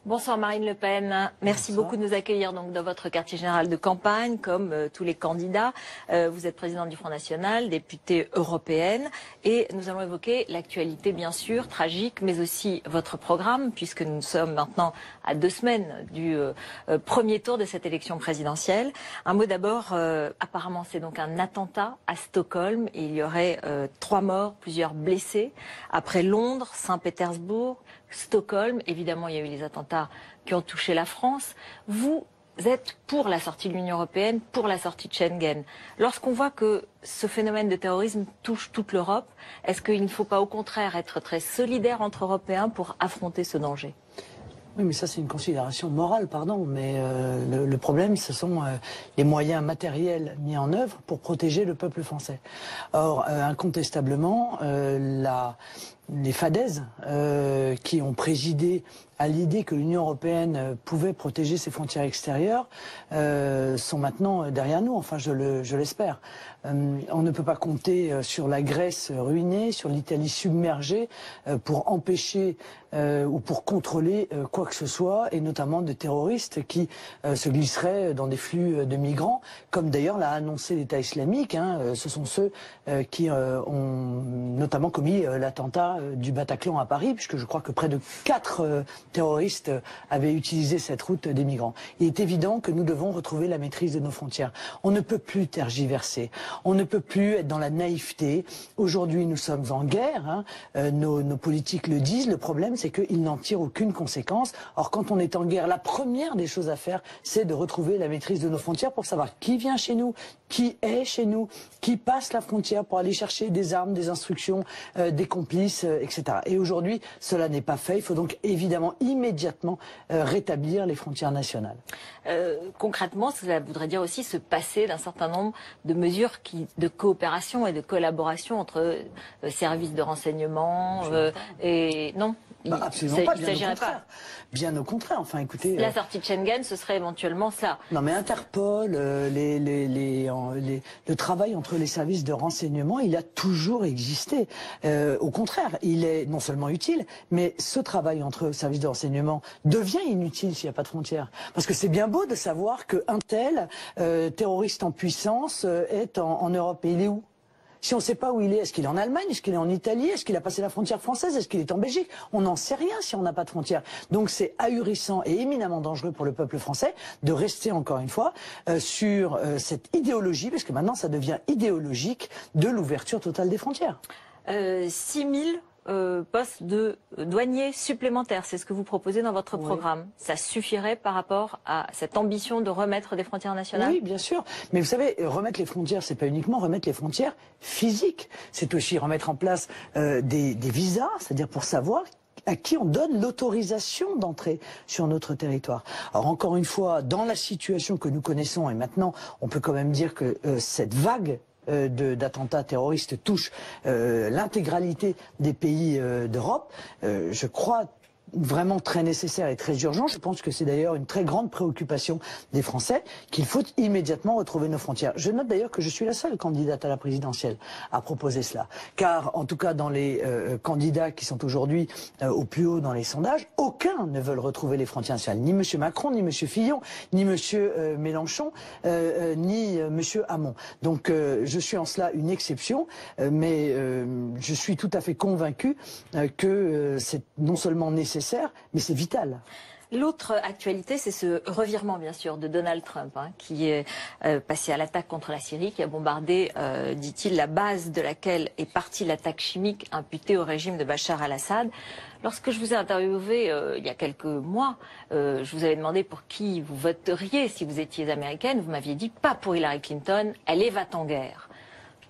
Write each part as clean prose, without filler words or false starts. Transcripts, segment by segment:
Bonsoir Marine Le Pen. Merci beaucoup de nous accueillir donc dans votre quartier général de campagne, comme tous les candidats. Vous êtes présidente du Front National, députée européenne, et nous allons évoquer l'actualité bien sûr, tragique, mais aussi votre programme, puisque nous sommes maintenant à 2 semaines du premier tour de cette élection présidentielle. Un mot d'abord, apparemment c'est donc un attentat à Stockholm, et il y aurait 3 morts, plusieurs blessés, après Londres, Saint-Pétersbourg, Stockholm. Évidemment, il y a eu les attentats qui ont touché la France. Vous êtes pour la sortie de l'Union européenne, pour la sortie de Schengen. Lorsqu'on voit que ce phénomène de terrorisme touche toute l'Europe, est-ce qu'il ne faut pas au contraire être très solidaire entre Européens pour affronter ce danger ? Oui, mais ça c'est une considération morale, pardon, mais le problème ce sont les moyens matériels mis en œuvre pour protéger le peuple français. Or, incontestablement, les fadaises qui ont présidé à l'idée que l'Union européenne pouvait protéger ses frontières extérieures sont maintenant derrière nous, enfin je l'espère. On ne peut pas compter sur la Grèce ruinée, sur l'Italie submergée pour empêcher ou pour contrôler quoi que ce soit, et notamment de terroristes qui se glisseraient dans des flux de migrants, comme d'ailleurs l'a annoncé l'État islamique. Ce sont ceux qui ont notamment commis l'attentat du Bataclan à Paris, puisque je crois que près de 4 terroristes avaient utilisé cette route des migrants. Il est évident que nous devons retrouver la maîtrise de nos frontières. On ne peut plus tergiverser, on ne peut plus être dans la naïveté. Aujourd'hui, nous sommes en guerre, nos politiques le disent. Le problème, c'est qu'ils n'en tirent aucune conséquence. Or, quand on est en guerre, la première des choses à faire, c'est de retrouver la maîtrise de nos frontières pour savoir qui vient chez nous, qui est chez nous, qui passe la frontière pour aller chercher des armes, des instructions, des complices, etc. Et aujourd'hui, cela n'est pas fait. Il faut donc évidemment immédiatement rétablir les frontières nationales. Concrètement, ça voudrait dire aussi se passer d'un certain nombre de mesures de coopération et de collaboration entre services de renseignement et non. Absolument pas, bien au contraire. Enfin, écoutez, la sortie de Schengen, ce serait éventuellement ça. Non, mais Interpol, le travail entre les services de renseignement, il a toujours existé. Au contraire, il est non seulement utile, mais ce travail entre services de renseignement devient inutile s'il n'y a pas de frontières. Parce que c'est bien beau de savoir qu'un tel terroriste en puissance est en Europe. Et il est où ? Si on ne sait pas où il est qu'il est en Allemagne, est-ce qu'il est en Italie, est-ce qu'il a passé la frontière française, est-ce qu'il est en Belgique? On n'en sait rien si on n'a pas de frontières. Donc c'est ahurissant et éminemment dangereux pour le peuple français de rester encore une fois sur cette idéologie, parce que maintenant ça devient idéologique, de l'ouverture totale des frontières. 6 000 postes de douaniers supplémentaires, c'est ce que vous proposez dans votre programme. Ça suffirait par rapport à cette ambition de remettre des frontières nationales? Oui, bien sûr. Mais vous savez, remettre les frontières, c'est pas uniquement remettre les frontières physiques. C'est aussi remettre en place des visas, c'est-à-dire pour savoir à qui on donne l'autorisation d'entrer sur notre territoire. Alors encore une fois, dans la situation que nous connaissons, et maintenant on peut quand même dire que cette vague d'attentats terroristes touche l'intégralité des pays d'Europe, je crois vraiment très nécessaire et très urgent. Je pense que c'est d'ailleurs une très grande préoccupation des Français, qu'il faut immédiatement retrouver nos frontières. Je note d'ailleurs que je suis la seule candidate à la présidentielle à proposer cela. Car, en tout cas, dans les candidats qui sont aujourd'hui au plus haut dans les sondages, aucun ne veut retrouver les frontières nationales. Ni M. Macron, ni M. Fillon, ni M. Mélenchon, ni M. Hamon. Donc, je suis en cela une exception, mais je suis tout à fait convaincu que c'est non seulement nécessaire, mais c'est vital. L'autre actualité, c'est ce revirement, bien sûr, de Donald Trump, qui est passé à l'attaque contre la Syrie, qui a bombardé, dit-il, la base de laquelle est partie l'attaque chimique imputée au régime de Bachar al-Assad. Lorsque je vous ai interviewé il y a quelques mois, je vous avais demandé pour qui vous voteriez si vous étiez américaine. Vous m'aviez dit pas pour Hillary Clinton, elle est va-t-en-guerre.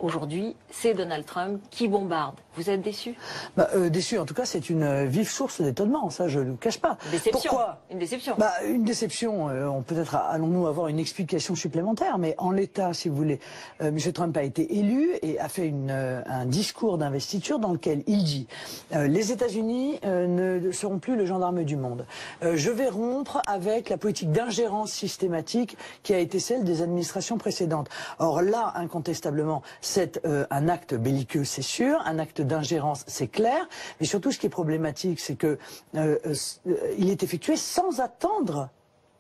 Aujourd'hui, c'est Donald Trump qui bombarde. Vous êtes déçu? Déçu, en tout cas, c'est une vive source d'étonnement, ça je ne le cache pas. Déception. Pourquoi? Une déception. Une déception, peut-être allons-nous avoir une explication supplémentaire, mais en l'état, si vous voulez, M. Trump a été élu et a fait un discours d'investiture dans lequel il dit les États-Unis ne seront plus le gendarme du monde. Je vais rompre avec la politique d'ingérence systématique qui a été celle des administrations précédentes. Or là, incontestablement, c'est un acte belliqueux, c'est sûr, un acte d'ingérence, c'est clair. Mais surtout, ce qui est problématique, c'est que il est effectué sans attendre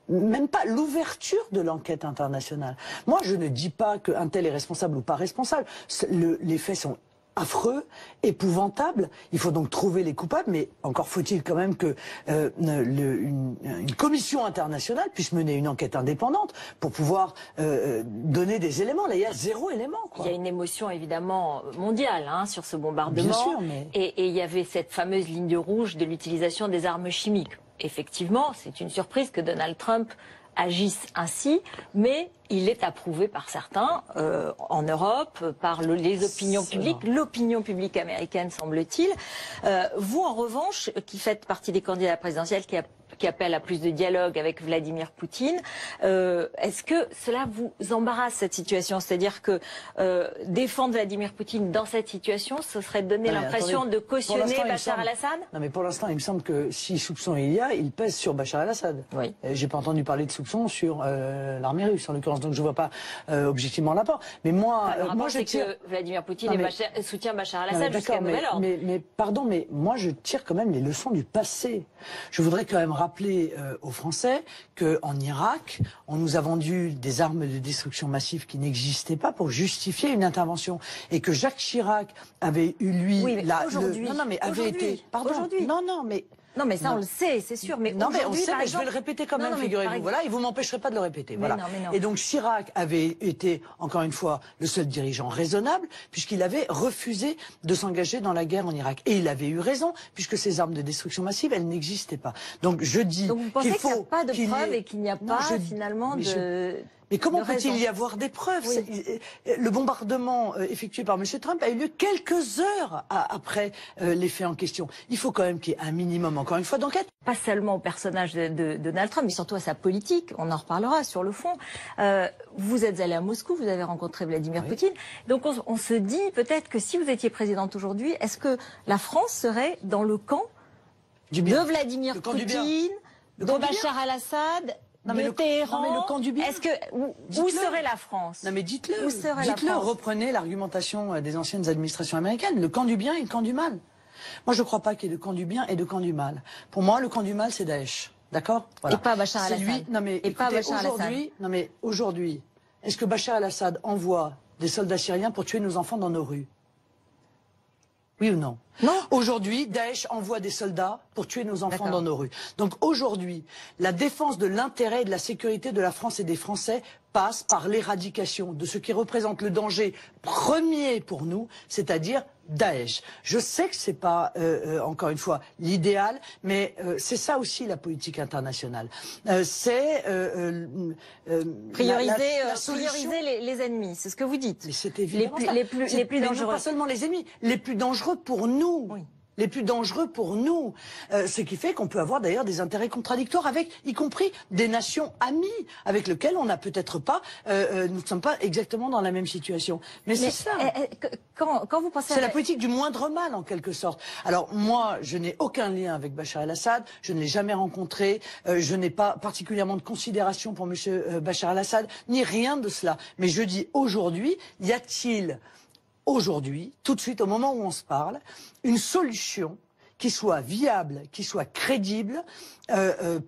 même pas l'ouverture de l'enquête internationale. Moi, je ne dis pas qu'un tel est responsable ou pas responsable. Les faits sont affreux, épouvantables. Il faut donc trouver les coupables, mais encore faut-il quand même que une commission internationale puisse mener une enquête indépendante pour pouvoir donner des éléments. Là, il y a 0 élément, quoi. Il y a une émotion évidemment mondiale sur ce bombardement. Bien sûr, mais... et il y avait cette fameuse ligne rouge de l'utilisation des armes chimiques. Effectivement, c'est une surprise que Donald Trump agisse ainsi, mais il est approuvé par certains en Europe, par les opinions publiques, l'opinion publique américaine, semble-t-il. Vous, en revanche, qui faites partie des candidats à la présidentielle qui appellent à plus de dialogue avec Vladimir Poutine, est-ce que cela vous embarrasse, cette situation? C'est-à-dire que défendre Vladimir Poutine dans cette situation, ce serait donner l'impression de cautionner Bachar al-Assad? Non, mais pour l'instant, il me semble que si soupçon il y a, il pèse sur Bachar al-Assad. Oui. J'ai pas entendu parler de soupçon sur l'armée russe, en l'occurrence. Donc je vois pas objectivement l'apport. Mais moi, moi je tire que Vladimir Poutine soutient Bachar al-Assad jusqu'à nouvel ordre. Pardon, mais moi je tire quand même les leçons du passé. Je voudrais quand même rappeler aux Français qu'en Irak, on nous a vendu des armes de destruction massive qui n'existaient pas pour justifier une intervention, et que Jacques Chirac avait eu aujourd'hui. Non, mais ça, on le sait, c'est sûr. Mais non, mais on sait, mais exemple... je vais le répéter quand même, figurez-vous. Voilà, et vous m'empêcherez pas de le répéter. Voilà. Non. Et donc Chirac avait été, encore une fois, le seul dirigeant raisonnable, puisqu'il avait refusé de s'engager dans la guerre en Irak. Et il avait eu raison, puisque ces armes de destruction massive, elles n'existaient pas. Donc je dis donc vous pensez qu'il faut qu'il n'y a pas de preuves et qu'il n'y a pas finalement de... Mais comment peut-il y avoir des preuves? Le bombardement effectué par M. Trump a eu lieu quelques heures après les faits en question. Il faut quand même qu'il y ait un minimum, encore une fois, d'enquête. Pas seulement au personnage de Donald Trump, mais surtout à sa politique. On en reparlera sur le fond. Vous êtes allé à Moscou, vous avez rencontré Vladimir Poutine. Donc on se dit peut-être que si vous étiez présidente aujourd'hui, est-ce que la France serait dans le camp de Vladimir Poutine, de Bachar al-Assad, de Téhéran? Non, mais le camp du bien. Où serait la France? Non, mais dites-le. Dites-le, reprenez l'argumentation des anciennes administrations américaines. Le camp du bien et le camp du mal. Moi, je ne crois pas qu'il y ait de camp du bien et de camp du mal. Pour moi, le camp du mal, c'est Daesh. D'accord? Voilà. Et pas Bachar al-Assad. Non, mais aujourd'hui, est-ce que Bachar al-Assad envoie des soldats syriens pour tuer nos enfants dans nos rues? Oui ou non? Non. Aujourd'hui, Daesh envoie des soldats pour tuer nos enfants dans nos rues. Donc aujourd'hui, la défense de l'intérêt et de la sécurité de la France et des Français passe par l'éradication de ce qui représente le danger premier pour nous, c'est-à-dire Daesh. Je sais que c'est pas, encore une fois, l'idéal, mais c'est ça aussi la politique internationale. C'est prioriser les ennemis, c'est ce que vous dites. Mais c'est évidemment les plus dangereux. Pas seulement les ennemis, les plus dangereux pour nous. Oui. Les plus dangereux pour nous. Ce qui fait qu'on peut avoir d'ailleurs des intérêts contradictoires avec, y compris des nations amies, avec lesquelles on n'a peut-être pas, nous ne sommes pas exactement dans la même situation. Mais c'est ça. Quand vous pensez c'est la politique du moindre mal, en quelque sorte. Alors moi, je n'ai aucun lien avec Bachar el-Assad, je ne l'ai jamais rencontré, je n'ai pas particulièrement de considération pour M. Bachar el-Assad, ni rien de cela. Mais je dis aujourd'hui, y a-t-il aujourd'hui, tout de suite, au moment où on se parle, une solution qui soit viable, qui soit crédible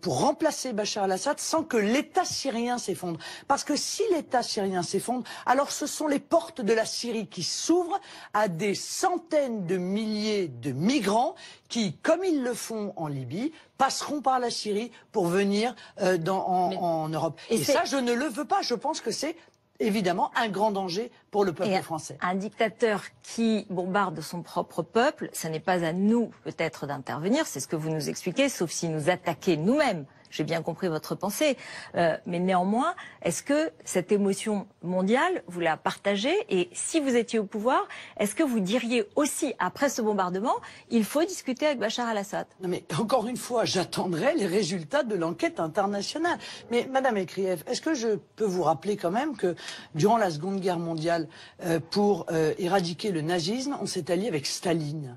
pour remplacer Bachar el-Assad sans que l'État syrien s'effondre. Parce que si l'État syrien s'effondre, alors ce sont les portes de la Syrie qui s'ouvrent à des centaines de milliers de migrants qui, comme ils le font en Libye, passeront par la Syrie pour venir en Europe. Et ça, je ne le veux pas. Je pense que c'est évidemment un grand danger pour le peuple français. Un dictateur qui bombarde son propre peuple, ce n'est pas à nous peut-être d'intervenir, c'est ce que vous nous expliquez, sauf si nous attaquons nous-mêmes. J'ai bien compris votre pensée, mais néanmoins, est-ce que cette émotion mondiale, vous la partagez? Et si vous étiez au pouvoir, est-ce que vous diriez aussi, après ce bombardement, il faut discuter avec Bachar el-Assad? Non mais, encore une fois, j'attendrai les résultats de l'enquête internationale. Mais, Madame Ekriev, est-ce que je peux vous rappeler quand même que, durant la Seconde Guerre mondiale, pour éradiquer le nazisme, on s'est allié avec Staline.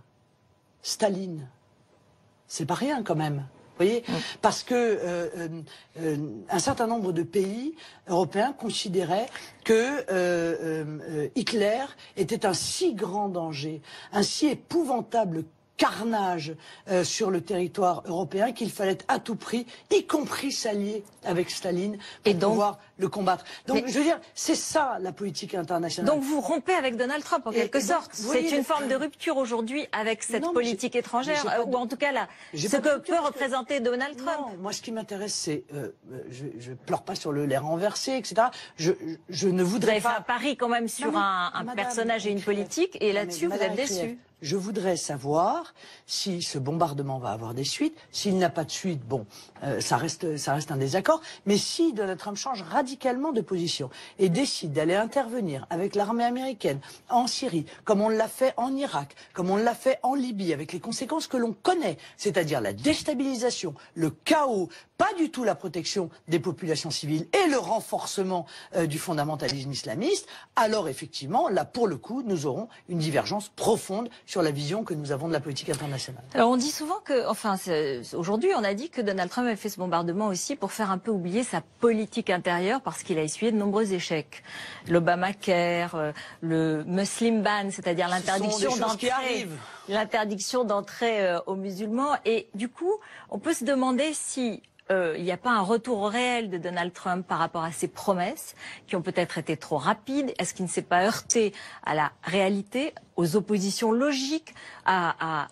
Staline. C'est pas rien, quand même. voyez, parce que un certain nombre de pays européens considéraient que Hitler était un si grand danger, un si épouvantable carnage sur le territoire européen qu'il fallait à tout prix, y compris s'allier avec Staline pour pouvoir le combattre. Donc, je veux dire, c'est ça la politique internationale. Donc vous rompez avec Donald Trump en quelque sorte. C'est une forme de rupture aujourd'hui avec cette politique étrangère, ou en tout cas là, ce que peut représenter Donald Trump. Non, moi ce qui m'intéresse, c'est, je pleure pas sur le lait renversé, etc. Je ne voudrais pas... Vous avez fait un pari quand même sur un personnage et une politique, et là-dessus vous êtes déçu. Je voudrais savoir si ce bombardement va avoir des suites. S'il n'a pas de suite, bon, ça reste un désaccord. Mais si Donald Trump change radicalement de position et décide d'aller intervenir avec l'armée américaine en Syrie, comme on l'a fait en Irak, comme on l'a fait en Libye, avec les conséquences que l'on connaît, c'est-à-dire la déstabilisation, le chaos, pas du tout la protection des populations civiles et le renforcement du fondamentalisme islamiste, alors effectivement, là pour le coup, nous aurons une divergence profonde sur la vision que nous avons de la politique internationale. Alors on dit souvent que, enfin aujourd'hui on a dit que Donald Trump a fait ce bombardement aussi pour faire un peu oublier sa politique intérieure parce qu'il a essuyé de nombreux échecs. L'Obamacare, le Muslim ban, c'est-à-dire l'interdiction d'entrée aux musulmans. Et du coup, on peut se demander si il n'y a pas un retour réel de Donald Trump par rapport à ses promesses qui ont peut-être été trop rapides. Est-ce qu'il ne s'est pas heurté à la réalité, aux oppositions logiques,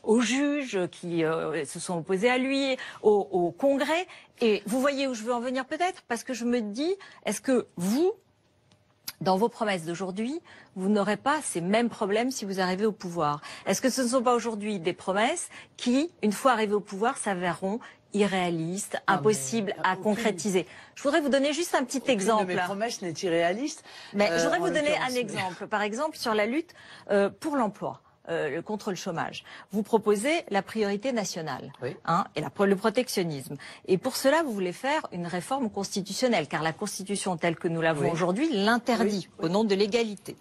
aux juges qui se sont opposés à lui, au Congrès? Et vous voyez où je veux en venir peut-être? Parce que je me dis, est-ce que vous, dans vos promesses d'aujourd'hui, vous n'aurez pas ces mêmes problèmes si vous arrivez au pouvoir? Est-ce que ce ne sont pas aujourd'hui des promesses qui, une fois arrivées au pouvoir, s'avèront irréalistes, impossibles à concrétiser? Je voudrais vous donner juste un petit exemple. Aucune de mes promesses n'est irréaliste. Mais je voudrais vous donner un exemple. Par exemple, sur la lutte pour l'emploi. Contre le chômage. Vous proposez la priorité nationale, oui, et le protectionnisme. Et pour cela, vous voulez faire une réforme constitutionnelle, car la Constitution telle que nous l'avons aujourd'hui l'interdit, au nom de l'égalité.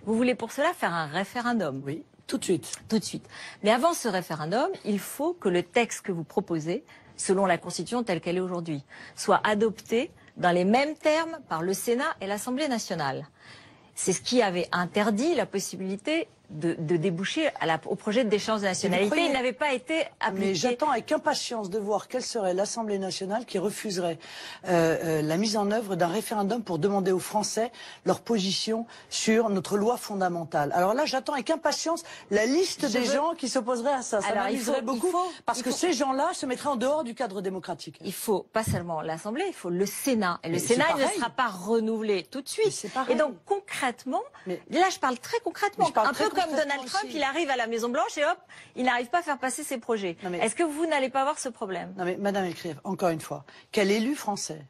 Vous voulez pour cela faire un référendum. Oui, tout de suite. Tout de suite. Mais avant ce référendum, il faut que le texte que vous proposez, selon la Constitution telle qu'elle est aujourd'hui, soit adopté dans les mêmes termes par le Sénat et l'Assemblée nationale. C'est ce qui avait interdit la possibilité de déboucher au projet d'échange de nationalité. Il n'avait pas été appliqué. Mais j'attends avec impatience de voir quelle serait l'Assemblée nationale qui refuserait la mise en œuvre d'un référendum pour demander aux Français leur position sur notre loi fondamentale. Alors là, j'attends avec impatience la liste des gens qui s'opposeraient à ça. Ça m'amuserait beaucoup, parce que ces gens-là se mettraient en dehors du cadre démocratique. Il faut pas seulement l'Assemblée, il faut le Sénat. Et le Sénat, il ne sera pas renouvelé tout de suite. Et donc concrètement, là je parle très concrètement, un peu comme Donald Trump, il arrive à la Maison Blanche et hop, il n'arrive pas à faire passer ses projets. Est-ce que vous n'allez pas avoir ce problème? Non mais Madame Écrive, encore une fois, quel élu français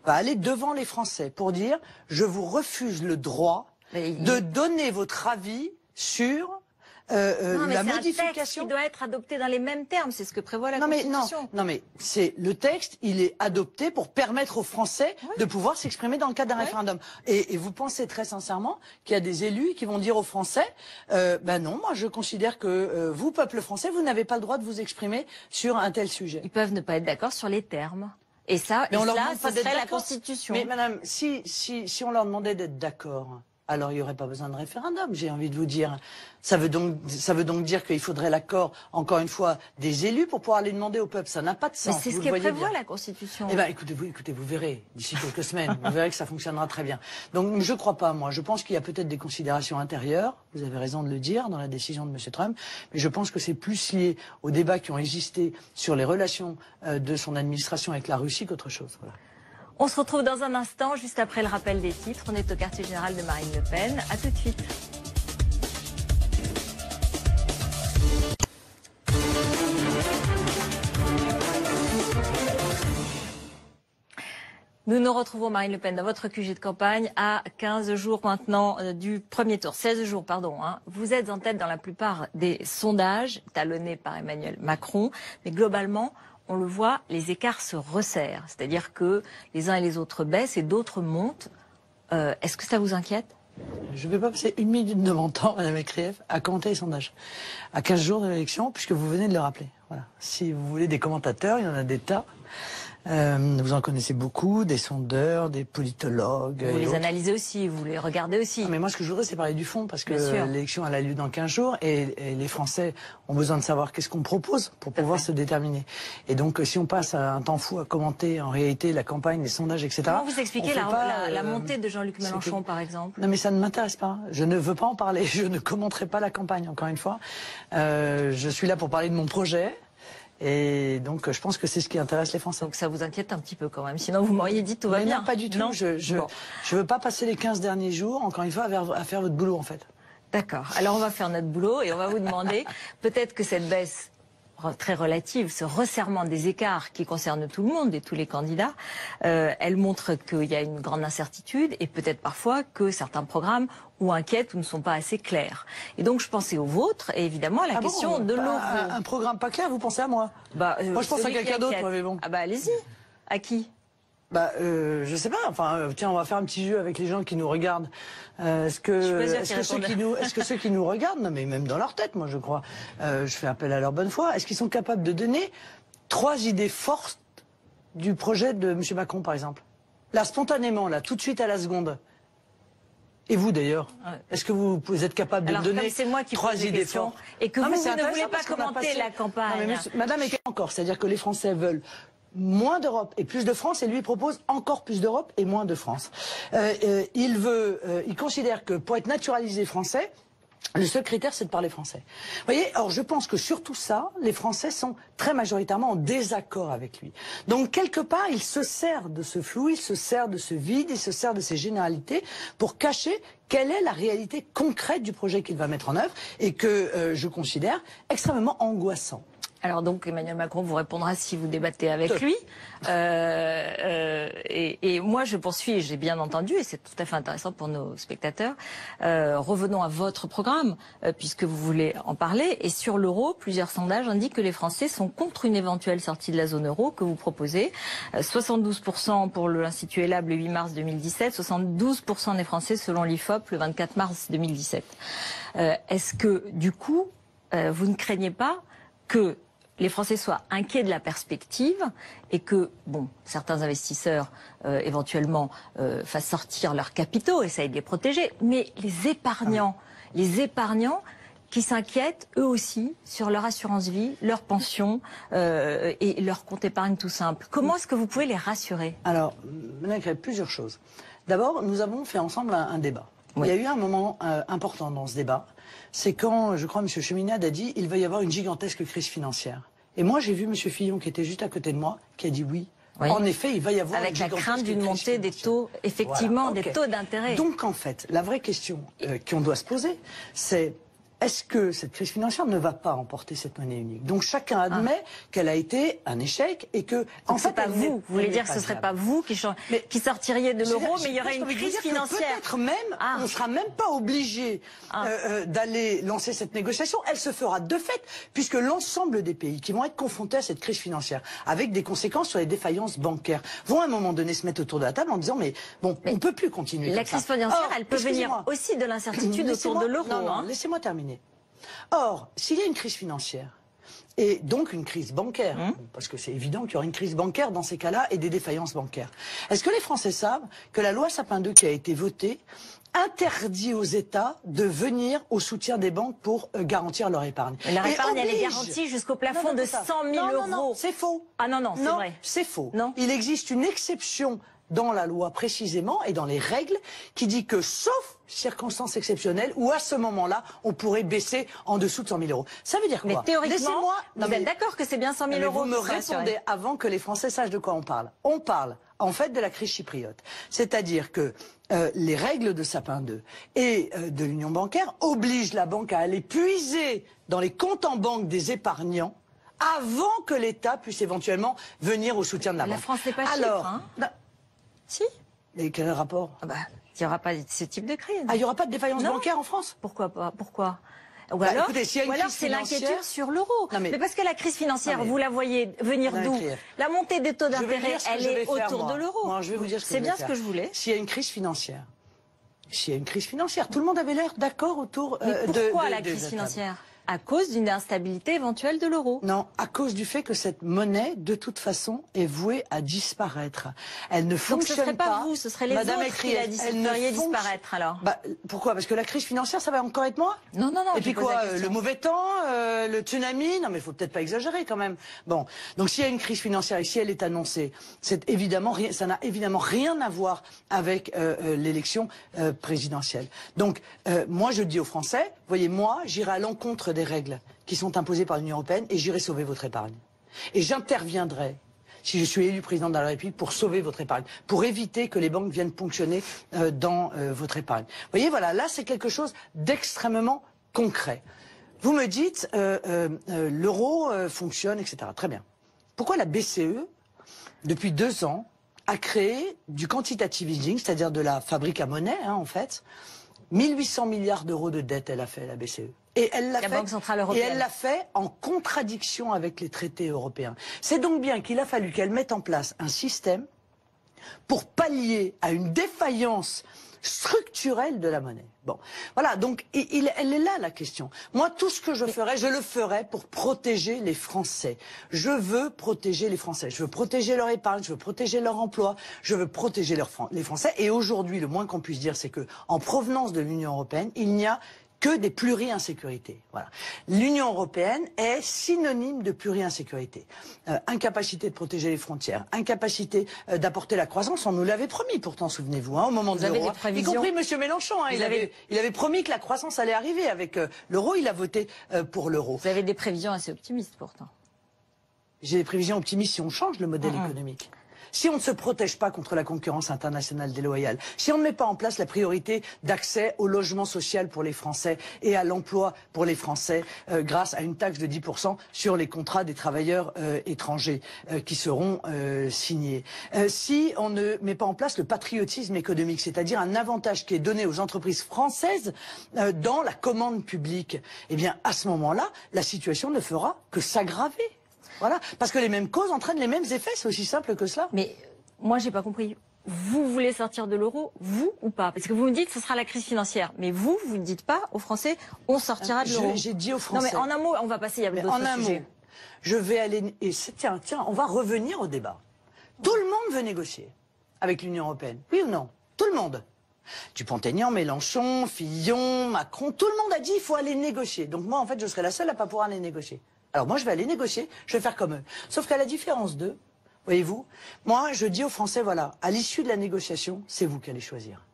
va aller devant les Français pour dire « je vous refuse le droit de donner votre avis sur la modification ». C'est un texte qui doit être adopté dans les mêmes termes, c'est ce que prévoit la Constitution. Non mais c'est le texte, il est adopté pour permettre aux Français de pouvoir s'exprimer dans le cadre d'un référendum. Et vous pensez très sincèrement qu'il y a des élus qui vont dire aux Français ben non, moi je considère que vous, peuple français, vous n'avez pas le droit de vous exprimer sur un tel sujet. Ils peuvent ne pas être d'accord sur les termes. Et ça, ce serait la Constitution. Mais madame, si on leur demandait d'être d'accord, alors il n'y aurait pas besoin de référendum, j'ai envie de vous dire. Ça veut donc dire qu'il faudrait l'accord, encore une fois, des élus pour pouvoir les demander au peuple. Ça n'a pas de sens. Mais c'est ce que prévoit la Constitution. Eh bien, écoutez, vous verrez, d'ici quelques semaines, vous verrez que ça fonctionnera très bien. Donc, je ne crois pas, moi. Je pense qu'il y a peut-être des considérations intérieures, vous avez raison de le dire, dans la décision de M. Trump, mais je pense que c'est plus lié aux débats qui ont existé sur les relations de son administration avec la Russie qu'autre chose. Voilà. On se retrouve dans un instant, juste après le rappel des titres. On est au quartier général de Marine Le Pen. À tout de suite. Nous nous retrouvons, Marine Le Pen, dans votre QG de campagne à 15 jours maintenant du premier tour, 16 jours, pardon. Vous êtes en tête dans la plupart des sondages, talonnés par Emmanuel Macron, mais globalement, on le voit, les écarts se resserrent. C'est-à-dire que les uns et les autres baissent et d'autres montent. Est-ce que ça vous inquiète? Je ne vais pas passer 1 minute de mon temps, Madame Écrive, à commenter les sondages. À 15 jours de l'élection, puisque vous venez de le rappeler. Voilà. Si vous voulez des commentateurs, il y en a des tas. Vous en connaissez beaucoup, des sondeurs, des politologues. Vous les analysez aussi, vous les regardez aussi. Ah, mais moi, ce que je voudrais, c'est parler du fond, parce que l'élection, elle a lieu dans 15 jours, et les Français ont besoin de savoir qu'est-ce qu'on propose pour pouvoir se déterminer. Et donc, si on passe un temps fou à commenter, en réalité, la campagne, les sondages, etc. Comment vous expliquez la montée de Jean-Luc Mélenchon, par exemple? Non, mais ça ne m'intéresse pas. Je ne veux pas en parler. Je ne commenterai pas la campagne, encore une fois. Je suis là pour parler de mon projet. Et donc, je pense que c'est ce qui intéresse les Français. Donc ça vous inquiète un petit peu quand même. Sinon, vous m'auriez dit tout va bien. Non, pas du tout. Non, je veux pas passer les 15 derniers jours, encore une fois, à faire votre boulot, en fait. D'accord. Alors, on va faire notre boulot et on va vous demander, peut-être que cette baisse très relative, ce resserrement des écarts qui concerne tout le monde et tous les candidats, elle montre qu'il y a une grande incertitude et peut-être parfois que certains programmes ou inquiètent ou ne sont pas assez clairs. Et donc je pensais au vôtre et évidemment à la question de l'euro. Un programme pas clair, vous pensez à moi? Moi je pense à quelqu'un d'autre, mais bon. Ah bah allez-y. À qui? Je sais pas. Enfin, tiens, on va faire un petit jeu avec les gens qui nous regardent. Est-ce que ceux qui nous regardent, non mais même dans leur tête, moi je crois, je fais appel à leur bonne foi. Est-ce qu'ils sont capables de donner 3 idées fortes du projet de M. Macron, par exemple? Là, spontanément, là, tout de suite à la seconde. Et vous d'ailleurs, est-ce que vous êtes capable de donner 3 idées fortes? Et que vous ne voulez pas commenter la campagne. Non, mais madame est encore, c'est-à-dire que les Français veulent moins d'Europe et plus de France, et lui propose encore plus d'Europe et moins de France. Il considère que pour être naturalisé français, le seul critère, c'est de parler français. Vous voyez, alors je pense que sur tout ça, les Français sont très majoritairement en désaccord avec lui. Donc, quelque part, il se sert de ce flou, il se sert de ce vide, il se sert de ces généralités pour cacher quelle est la réalité concrète du projet qu'il va mettre en œuvre et que je considère extrêmement angoissant. Alors donc Emmanuel Macron vous répondra si vous débattez avec lui. Et moi je poursuis, j'ai bien entendu, et c'est tout à fait intéressant pour nos spectateurs. Revenons à votre programme, puisque vous voulez en parler. Et sur l'euro, plusieurs sondages indiquent que les Français sont contre une éventuelle sortie de la zone euro que vous proposez. 72% pour l'Institut ELAB le 8 mars 2017, 72% des Français selon l'IFOP le 24 mars 2017. Est-ce que du coup, vous ne craignez pas que les Français soient inquiets de la perspective et que, bon, certains investisseurs éventuellement fassent sortir leurs capitaux, essayent de les protéger, mais les épargnants qui s'inquiètent eux aussi sur leur assurance vie, leur pension et leur compte épargne tout simple. Comment est-ce que vous pouvez les rassurer? Alors, il y a plusieurs choses. D'abord, nous avons fait ensemble un débat. Oui. Il y a eu un moment important dans ce débat, c'est quand, je crois, M. Cheminade a dit il va y avoir une gigantesque crise financière. Et moi, j'ai vu M. Fillon, qui était juste à côté de moi, qui a dit oui. En effet, il va y avoir avec la crainte d'une montée des taux, effectivement, des taux d'intérêt. Donc, en fait, la vraie question qu'on doit se poser, c'est est-ce que cette crise financière ne va pas emporter cette monnaie unique? Donc chacun admet qu'elle a été un échec et que... En fait, pas vous. Vous voulez dire que ce ne serait pas vous qui sortiriez de l'euro, mais il y aurait une crise financière. Peut-être même, on ne sera même pas obligé d'aller lancer cette négociation. Elle se fera de fait, puisque l'ensemble des pays qui vont être confrontés à cette crise financière, avec des conséquences sur les défaillances bancaires, vont à un moment donné se mettre autour de la table en disant mais on ne peut plus continuer. La crise financière, elle peut venir aussi de l'incertitude autour de l'euro. Non, laissez-moi terminer. Or, s'il y a une crise financière, et donc une crise bancaire, parce que c'est évident qu'il y aura une crise bancaire dans ces cas-là et des défaillances bancaires, est-ce que les Français savent que la loi Sapin II qui a été votée interdit aux États de venir au soutien des banques pour garantir leur épargne? Leur épargne, elle est garantie jusqu'au plafond de 100 000 euros. Non, c'est faux. Ah non, c'est vrai. C'est faux. Non. Il existe une exception dans la loi précisément et dans les règles qui dit que sauf circonstances exceptionnelles où à ce moment-là on pourrait baisser en dessous de 100 000 euros. Ça veut dire quoi? Mais théoriquement, vous êtes d'accord que c'est bien 100 000 euros? Vous me répondez avant que les Français sachent de quoi on parle. On parle en fait de la crise chypriote. C'est-à-dire que les règles de Sapin II et de l'union bancaire obligent la banque à aller puiser dans les comptes en banque des épargnants avant que l'État puisse éventuellement venir au soutien de la banque. La France n'est pas Chypre, hein? Si. Et quel est le rapport? Il n'y aura pas ce type de crise. Il n'y aura pas de défaillance bancaire en France? Pourquoi pas? Pourquoi? Ou alors, écoutez, c'est l'inquiétude sur l'euro. Mais parce que la crise financière, vous la voyez venir d'où? La montée des taux d'intérêt, elle est autour de l'euro. C'est bien ce que je voulais. S'il y a une crise financière, tout le monde avait l'air d'accord autour Mais pourquoi la crise financière? à cause d'une instabilité éventuelle de l'euro. Non, à cause du fait que cette monnaie, de toute façon, est vouée à disparaître. Elle ne fonctionne pas. Donc ce serait pas vous, ce serait les Madame autres qui la feriez disparaître alors. Pourquoi? Parce que la crise financière, ça va encore être moi? Non, non, non. Et puis quoi? Le mauvais temps, le tsunami? Non, mais il faut peut-être pas exagérer quand même. Bon, donc s'il y a une crise financière et si elle est annoncée, c'est évidemment ça n'a évidemment rien à voir avec l'élection présidentielle. Donc moi, je dis aux Français, voyez, moi, j'irai à l'encontre des règles qui sont imposées par l'Union européenne et j'irai sauver votre épargne. Et j'interviendrai, si je suis élu président de la République, pour sauver votre épargne, pour éviter que les banques viennent ponctionner dans votre épargne. Vous voyez, voilà, là, c'est quelque chose d'extrêmement concret. Vous me dites, l'euro fonctionne, etc. Très bien. Pourquoi la BCE, depuis 2 ans, a créé du quantitative easing, c'est-à-dire de la fabrique à monnaie, hein, en fait, 1800 milliards d'euros de dette, elle a fait, la BCE. Et elle l'a fait, Banque Centrale Européenne. Et elle l'a fait en contradiction avec les traités européens. C'est donc bien qu'il a fallu qu'elle mette en place un système pour pallier à une défaillance structurelle de la monnaie. Bon, voilà, donc elle est là la question. Moi, tout ce que je ferai, je le ferai pour protéger les Français. Je veux protéger les Français. Je veux protéger leur épargne, je veux protéger leur emploi, je veux protéger les Français. Et aujourd'hui, le moins qu'on puisse dire, c'est que, en provenance de l'Union européenne, il n'y a que des pluri-insécurités. Voilà. L'Union européenne est synonyme de pluri-insécurité. Incapacité de protéger les frontières, incapacité d'apporter la croissance. On nous l'avait promis, pourtant, souvenez-vous, hein, au moment de l'euro. Y compris M. Mélenchon. Hein, il avait promis que la croissance allait arriver avec l'euro. Il a voté pour l'euro. Vous avez des prévisions assez optimistes, pourtant. J'ai des prévisions optimistes si on change le modèle économique. Si on ne se protège pas contre la concurrence internationale déloyale, si on ne met pas en place la priorité d'accès au logement social pour les Français et à l'emploi pour les Français grâce à une taxe de 10% sur les contrats des travailleurs étrangers qui seront signés, si on ne met pas en place le patriotisme économique, c'est-à-dire un avantage qui est donné aux entreprises françaises dans la commande publique, eh bien à ce moment-là, la situation ne fera que s'aggraver. Voilà, parce que les mêmes causes entraînent les mêmes effets, c'est aussi simple que cela. Mais moi, j'ai pas compris. Vous voulez sortir de l'euro, vous ou pas? Parce que vous me dites que ce sera la crise financière. Mais vous ne dites pas aux Français, on sortira de l'euro. J'ai dit aux Français. Non, mais en un mot, on va passer, il y a d'autres sujets. Mot, je vais aller... Et tiens, on va revenir au débat. Tout le monde veut négocier avec l'Union européenne. Oui ou non? Tout le monde. Dupont-Aignan, Mélenchon, Fillon, Macron, tout le monde a dit il faut aller négocier. Donc moi, en fait, je serai la seule à pas pouvoir aller négocier. Alors moi, je vais aller négocier, je vais faire comme eux. Sauf qu'à la différence d'eux, voyez-vous, moi, je dis aux Français, voilà, à l'issue de la négociation, c'est vous qui allez choisir.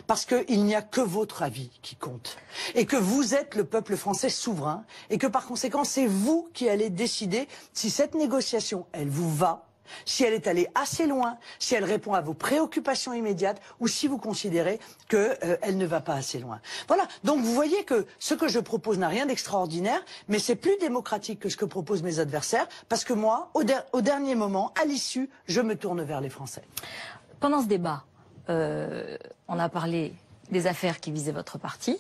Parce qu'il n'y a que votre avis qui compte. Et que vous êtes le peuple français souverain. Et que par conséquent, c'est vous qui allez décider si cette négociation, elle vous va, si elle est allée assez loin, si elle répond à vos préoccupations immédiates ou si vous considérez qu'elle ne va pas assez loin. Voilà, donc vous voyez que ce que je propose n'a rien d'extraordinaire, mais c'est plus démocratique que ce que proposent mes adversaires, parce que moi, au dernier moment, à l'issue, je me tourne vers les Français. Pendant ce débat, on a parlé des affaires qui visaient votre parti.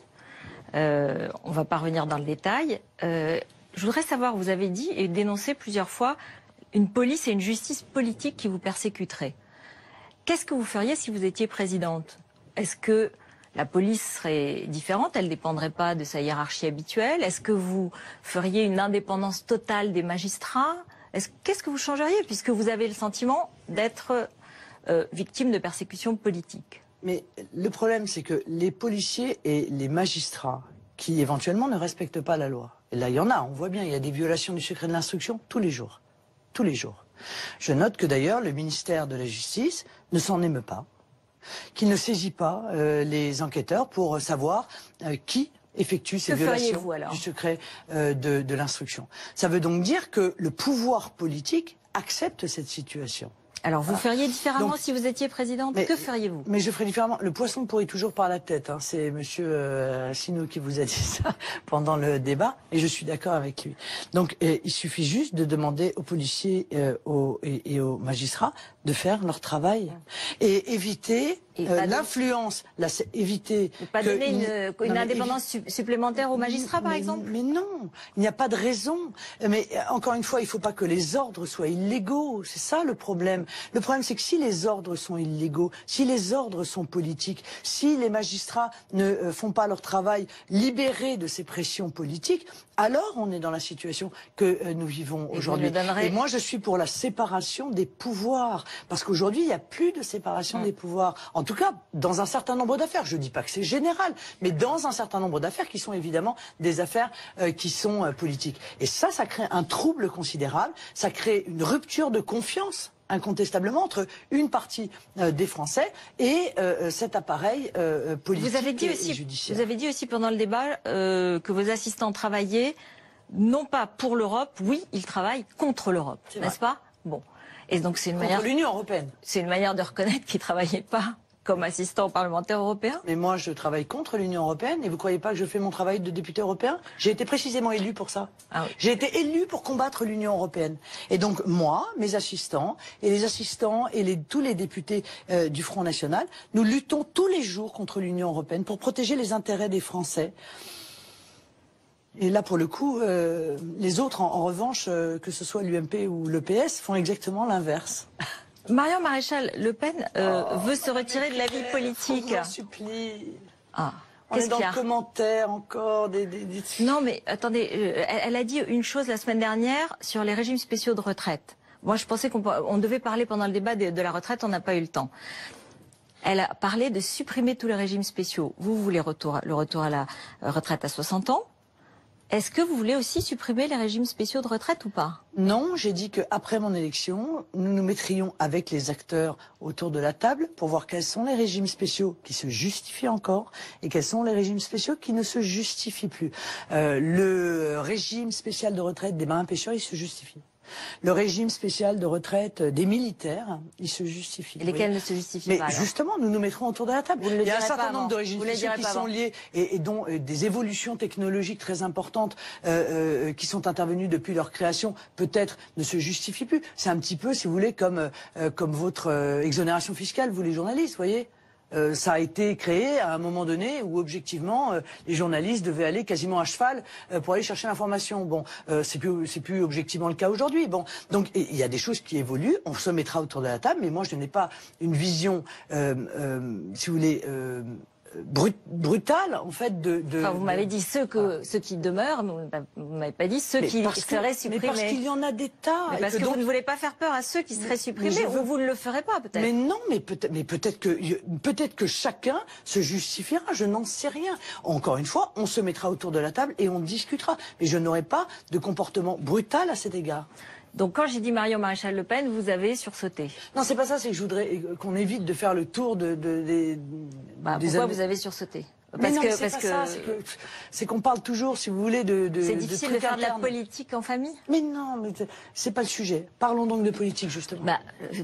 On ne va pas revenir dans le détail. Je voudrais savoir, vous avez dit et dénoncé plusieurs fois une police et une justice politique qui vous persécuteraient. Qu'est-ce que vous feriez si vous étiez présidente? Est-ce que la police serait différente? Elle ne dépendrait pas de sa hiérarchie habituelle? Est-ce que vous feriez une indépendance totale des magistrats? Qu'est-ce que vous changeriez puisque vous avez le sentiment d'être victime de persécutions politiques? Mais le problème, c'est que les policiers et les magistrats qui éventuellement ne respectent pas la loi, et là il y en a, on voit bien, il y a des violations du secret de l'instruction tous les jours. Tous les jours. Je note que d'ailleurs le ministère de la Justice ne s'en émeut pas, qu'il ne saisit pas les enquêteurs pour savoir qui effectue ces violations du secret de l'instruction. Ça veut donc dire que le pouvoir politique accepte cette situation. Alors vous feriez différemment si vous étiez présidente? Que feriez-vous? Mais je ferais différemment. Le poisson pourrit toujours par la tête. Hein. C'est monsieur Asselineau qui vous a dit ça pendant le débat. Et je suis d'accord avec lui. Donc il suffit juste de demander aux policiers et aux magistrats de faire leur travail. Et éviter l'influence. Éviter... Pas donner une indépendance supplémentaire aux magistrats, par exemple? Mais non, il n'y a pas de raison. Mais encore une fois, il ne faut pas que les ordres soient illégaux. C'est ça le problème. Le problème, c'est que si les ordres sont illégaux, si les ordres sont politiques, si les magistrats ne font pas leur travail libérés de ces pressions politiques, alors on est dans la situation que nous vivons aujourd'hui. Et moi, je suis pour la séparation des pouvoirs. Parce qu'aujourd'hui, il n'y a plus de séparation des pouvoirs. En tout cas, dans un certain nombre d'affaires. Je ne dis pas que c'est général, mais dans un certain nombre d'affaires qui sont évidemment des affaires qui sont politiques. Et ça crée un trouble considérable. Ça crée une rupture de confiance incontestablement entre une partie des Français et cet appareil politique et judiciaire. Vous avez dit aussi pendant le débat que vos assistants travaillaient non pas pour l'Europe, oui, ils travaillent contre l'Europe, n'est-ce pas? Bon. Et donc c'est une manière... Contre l'Union européenne. C'est une manière de reconnaître qu'ils ne travaillaient pas comme assistant parlementaire européen. Mais moi, je travaille contre l'Union européenne et vous ne croyez pas que je fais mon travail de député européen? J'ai été précisément élu pour ça. Ah oui. J'ai été élu pour combattre l'Union européenne. Et donc, moi, mes assistants et les assistants et tous les députés du Front National, nous luttons tous les jours contre l'Union européenne pour protéger les intérêts des Français. Et là, pour le coup, les autres, en revanche, que ce soit l'UMP ou le PS, font exactement l'inverse. Marion Maréchal Le Pen veut se retirer de la vie politique. Je vous en supplie. Ah. On est dans le commentaire encore Non, mais attendez, elle a dit une chose la semaine dernière sur les régimes spéciaux de retraite. Moi, je pensais qu'on devait parler pendant le débat de la retraite, on n'a pas eu le temps. Elle a parlé de supprimer tous les régimes spéciaux. Vous voulez le retour à la retraite à 60 ans. Est-ce que vous voulez aussi supprimer les régimes spéciaux de retraite ou pas? Non, j'ai dit qu'après mon élection, nous nous mettrions avec les acteurs autour de la table pour voir quels sont les régimes spéciaux qui se justifient encore et quels sont les régimes spéciaux qui ne se justifient plus. Le régime spécial de retraite des marins-pêcheurs, il se justifie. Le régime spécial de retraite des militaires, il se justifie. Et lesquels ne se justifient pas? Mais justement, nous nous mettrons autour de la table. Il y a un certain nombre de régimes spéciaux qui sont liés et dont des évolutions technologiques très importantes qui sont intervenues depuis leur création, peut-être ne se justifient plus. C'est un petit peu, si vous voulez, comme votre exonération fiscale, vous les journalistes, vous voyez. Ça a été créé à un moment donné où objectivement les journalistes devaient aller quasiment à cheval pour aller chercher l'information. Bon, c'est plus objectivement le cas aujourd'hui. Bon, donc il y a des choses qui évoluent. On se mettra autour de la table, mais moi je n'ai pas une vision, si vous voulez. Brutale en fait Enfin, vous m'avez dit ceux qui demeurent, vous m'avez pas dit ceux qui seraient supprimés. Mais parce qu'il y en a des tas. Mais parce que vous ne voulez pas faire peur à ceux qui seraient supprimés, ou vous ne le ferez pas peut-être. Mais non, mais peut-être que chacun se justifiera, je n'en sais rien. Encore une fois, on se mettra autour de la table et on discutera. Mais je n'aurai pas de comportement brutal à cet égard. Donc quand j'ai dit Marion Maréchal Le Pen, vous avez sursauté. Non, c'est pas ça, c'est que je voudrais qu'on évite de faire le tour des pourquoi vous avez sursauté? C'est qu'on parle toujours, si vous voulez, c'est difficile de faire de la politique en famille? Mais non, mais c'est pas le sujet. Parlons donc de politique, justement.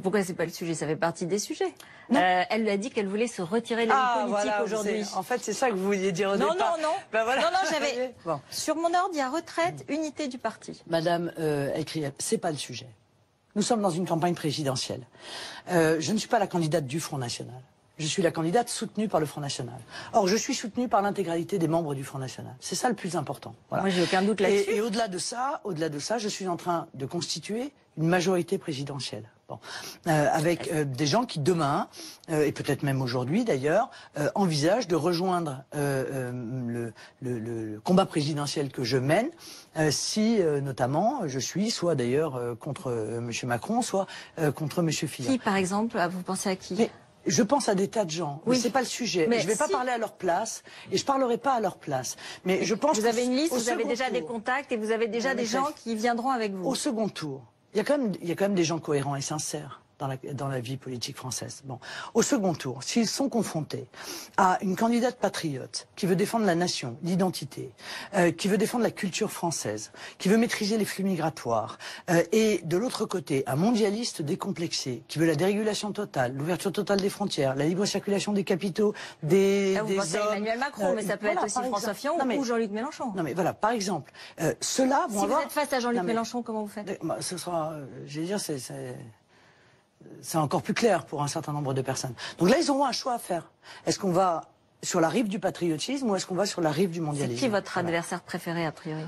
Pourquoi c'est pas le sujet? Ça fait partie des sujets. Elle lui a dit qu'elle voulait se retirer de la vie politique aujourd'hui. En fait, c'est ça que vous vouliez dire au départ. Non. Voilà. Non, j'avais... Bon. Sur mon ordre, il y a retraite, unité du parti. Madame Elkrief, c'est pas le sujet. Nous sommes dans une campagne présidentielle. Je ne suis pas la candidate du Front National. Je suis la candidate soutenue par le Front National. Or, je suis soutenue par l'intégralité des membres du Front National. C'est ça le plus important. Voilà. Moi, j'ai aucun doute là-dessus. Et au-delà de ça, je suis en train de constituer une majorité présidentielle. Bon. Avec des gens qui demain, et peut-être même aujourd'hui d'ailleurs, envisagent de rejoindre le combat présidentiel que je mène, si notamment je suis soit d'ailleurs contre M. Macron, soit contre M. Fillon. Qui par exemple? Vous pensez à qui? Je pense à des tas de gens, mais c'est pas le sujet. Mais je vais pas parler à leur place, et je parlerai pas à leur place. Mais je pense. Vous avez une liste, vous avez déjà des contacts, et vous avez déjà des gens qui viendront avec vous. Au second tour, il y a quand même des gens cohérents et sincères dans la vie politique française. Bon, au second tour, s'ils sont confrontés à une candidate patriote qui veut défendre la nation, l'identité, qui veut défendre la culture française, qui veut maîtriser les flux migratoires, et de l'autre côté, un mondialiste décomplexé qui veut la dérégulation totale, l'ouverture totale des frontières, la libre circulation des capitaux, des vous pensez à Emmanuel Macron, mais ça peut être aussi François Fillon ou Jean-Luc Mélenchon. Non mais voilà, par exemple, ceux-là vont avoir... Si vous êtes face à Jean-Luc Mélenchon, comment vous faites? Ce sera, je vais dire, c'est encore plus clair pour un certain nombre de personnes. Donc là, ils auront un choix à faire. Est-ce qu'on va sur la rive du patriotisme ou est-ce qu'on va sur la rive du mondialisme? C'est qui votre adversaire préféré, a priori?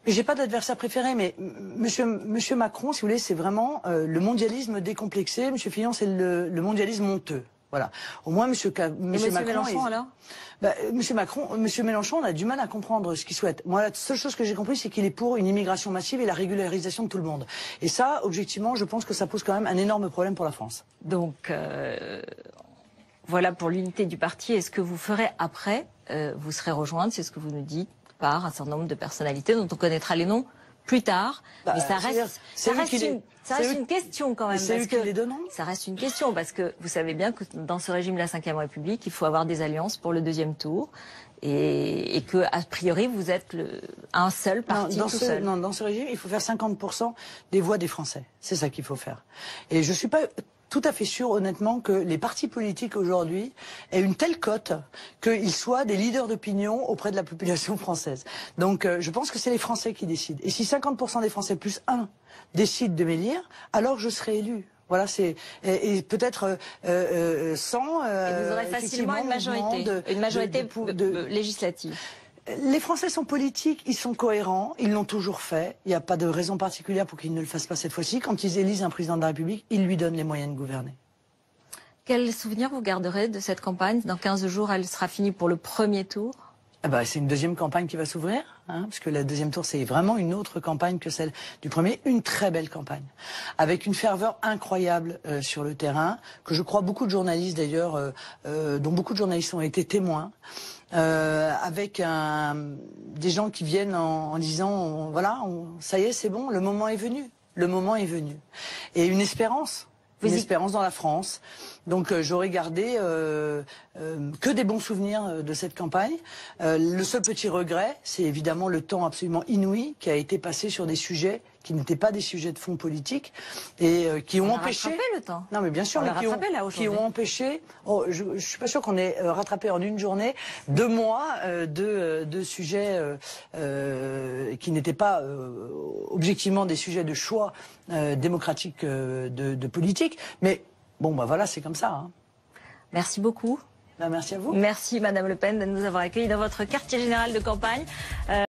J'ai pas d'adversaire préféré, mais Monsieur Macron, si vous voulez, c'est vraiment le mondialisme décomplexé. Monsieur Fillon, c'est le mondialisme honteux. Voilà. Au moins, Monsieur Macron. Mélenchon, alors Monsieur Mélenchon, on a du mal à comprendre ce qu'il souhaite. Moi, la seule chose que j'ai compris, c'est qu'il est pour une immigration massive et la régularisation de tout le monde. Et ça, objectivement, je pense que ça pose quand même un énorme problème pour la France. Donc, voilà pour l'unité du parti. Et ce que vous ferez après, vous serez rejointe, c'est ce que vous nous dites, par un certain nombre de personnalités dont on connaîtra les noms plus tard. Mais ça reste une question quand même. C'est eux qui les donnent. Ça reste une question parce que vous savez bien que dans ce régime de la Ve République, il faut avoir des alliances pour le deuxième tour. Et que, a priori, vous êtes un seul parti tout seul. Non, dans ce régime, il faut faire 50% des voix des Français. C'est ça qu'il faut faire. Et je suis pas tout à fait sûr, honnêtement, que les partis politiques aujourd'hui aient une telle cote qu'ils soient des leaders d'opinion auprès de la population française. Donc, je pense que c'est les Français qui décident. Et si 50% des Français plus 1 décident de m'élire, alors je serai élu. Voilà, c'est et peut-être 100. Et vous aurez facilement une majorité législative. Les Français sont politiques, ils sont cohérents, ils l'ont toujours fait. Il n'y a pas de raison particulière pour qu'ils ne le fassent pas cette fois-ci. Quand ils élisent un président de la République, ils lui donnent les moyens de gouverner. Quel souvenir vous garderez de cette campagne? Dans 15 jours, elle sera finie pour le premier tour. C'est une deuxième campagne qui va s'ouvrir, parce que la deuxième tour, c'est vraiment une autre campagne que celle du premier. Une très belle campagne, avec une ferveur incroyable sur le terrain, que je crois beaucoup de journalistes d'ailleurs, dont beaucoup de journalistes ont été témoins, avec des gens qui viennent en disant, voilà, ça y est, c'est bon, le moment est venu. Le moment est venu. Et une espérance. Une espérance dans la France. Donc j'aurais gardé que des bons souvenirs de cette campagne. Le seul petit regret, c'est évidemment le temps absolument inouï qui a été passé sur des sujets qui n'étaient pas des sujets de fond politique et qui ont empêché. Rattrapé le temps. Non mais bien sûr, mais qui ont empêché. Je suis pas sûr qu'on ait rattrapé en une journée 2 mois de sujets qui n'étaient pas objectivement des sujets de choix démocratique de politique. Mais bon, voilà, c'est comme ça. Hein. Merci beaucoup. Merci à vous. Merci Madame Le Pen de nous avoir accueillis dans votre quartier général de campagne.